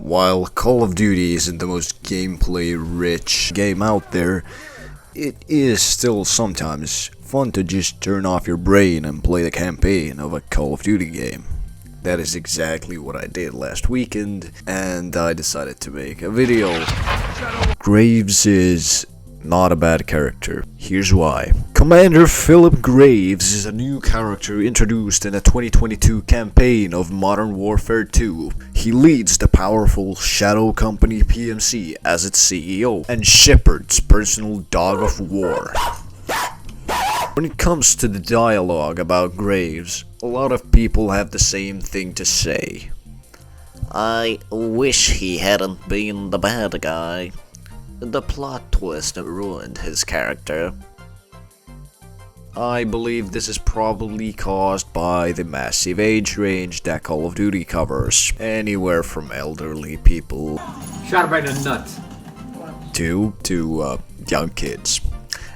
While Call of Duty isn't the most gameplay-rich game out there, it is still sometimes fun to just turn off your brain and play the campaign of a Call of Duty game. That is exactly what I did last weekend, and I decided to make a video. Graves is not a bad character. Here's why. Commander Phillip Graves is a new character introduced in the 2022 campaign of Modern Warfare 2. He leads the powerful Shadow Company PMC as its CEO, and Shepard's personal dog of war. When it comes to the dialogue about Graves, a lot of people have the same thing to say. I wish he hadn't been the bad guy. The plot twist ruined his character. I believe this is probably caused by the massive age range that Call of Duty covers. Anywhere from elderly people Shot right in the nuts. to young kids.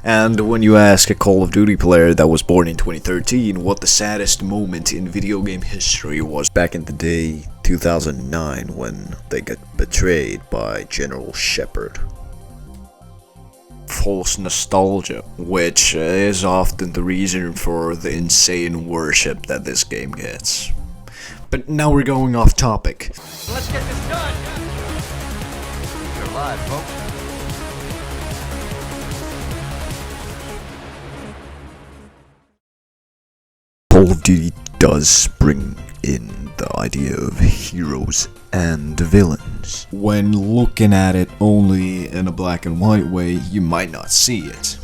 And when you ask a Call of Duty player that was born in 2013 what the saddest moment in video game history was back in the day, 2009, when they got betrayed by General Shepard. False nostalgia, which is often the reason for the insane worship that this game gets. But now we're going off topic. Let's get this done. You're live, folks. Call of Duty does bring in the idea of heroes and villains. When looking at it only in a black and white way, you might not see it.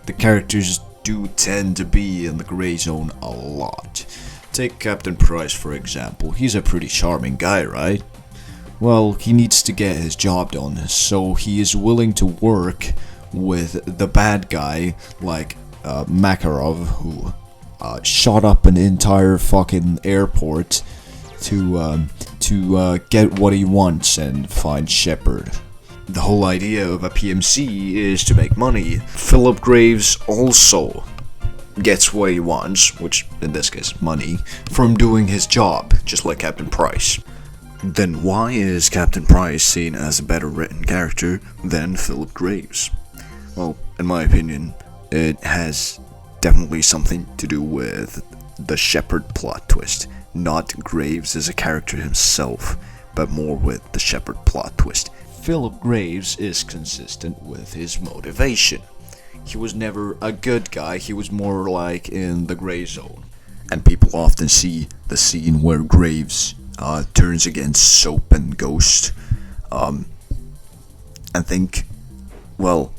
The characters do tend to be in the gray zone a lot. Take Captain Price for example. He's a pretty charming guy, right? Well, he needs to get his job done, so he is willing to work with the bad guy like Makarov, who shot up an entire fucking airport to get what he wants and find Shepard. The whole idea of a PMC is to make money. Phillip Graves also gets what he wants, which in this case money, from doing his job, just like Captain Price. Then why is Captain Price seen as a better written character than Phillip Graves? Well, in my opinion, it has definitely something to do with the Shepard plot twist. Not Graves as a character himself, but more with the Shepard plot twist. Phillip Graves is consistent with his motivation. He was never a good guy, he was more like in the gray zone. And people often see the scene where Graves turns against Soap and Ghost, and think, well,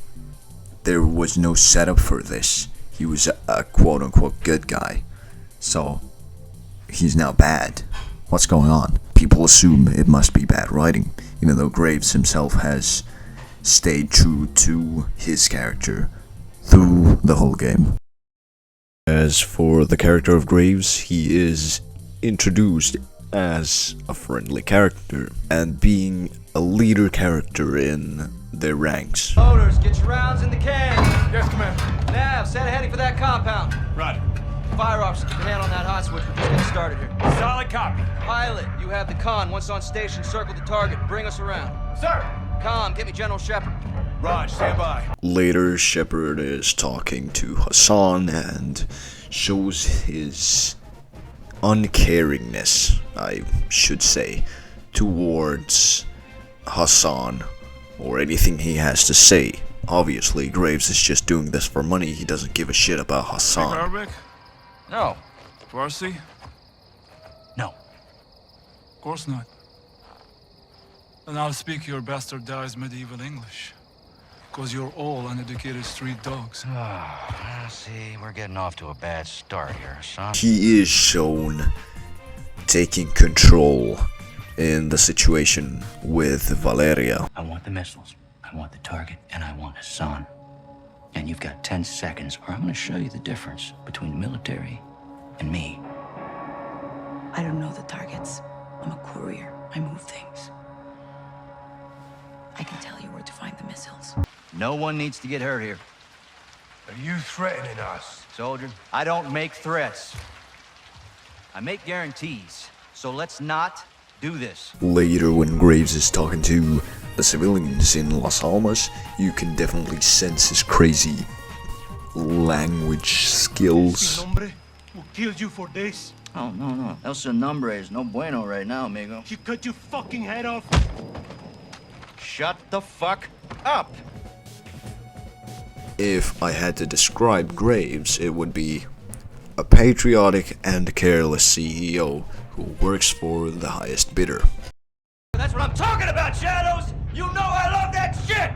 there was no setup for this. He was a quote-unquote good guy, so he's now bad. What's going on? People assume it must be bad writing, even though Graves himself has stayed true to his character through the whole game. As for the character of Graves, he is introduced as a friendly character and being a leader character in their ranks. Loaders, get your rounds in the can. Yes, Commander. Nav, set a heading for that compound. Roger. Fire officer, get a hand on that hot switch. We're just getting started here. Solid copy. Pilot, you have the con. Once on station, circle the target. Bring us around. Sir. Com, get me General Shepard. Raj, stand by. Later, Shepard is talking to Hassan and shows his uncaringness, I should say, towards Hassan or anything he has to say. Obviously, Graves is just doing this for money. He doesn't give a shit about Hassan. Arabic? No. Farsi? No. Of course not. Then I'll speak your bastardized medieval English. Because you're all uneducated street dogs. See, we're getting off to a bad start here, son. He is shown taking control in the situation with Valeria. I want the missiles, I want the target, and I want Hassan. And you've got 10 seconds, or I'm gonna show you the difference between the military and me. I don't know the targets. I'm a courier. I move things. I can tell you where to find the missiles. No one needs to get hurt here. Are you threatening us? Soldier, I don't make threats. I make guarantees. So let's not Do this. Later, when Graves is talking to the civilians in Las Almas, you can definitely sense his crazy language skills. Hombre who killed you for this. Oh, no. El Sin Nombre is no bueno right now, amigo. He cut your fucking head off. Shut the fuck up! If I had to describe Graves, it would be a patriotic and careless CEO who works for the highest bidder. That's what I'm talking about, Shadows! You know I love that shit!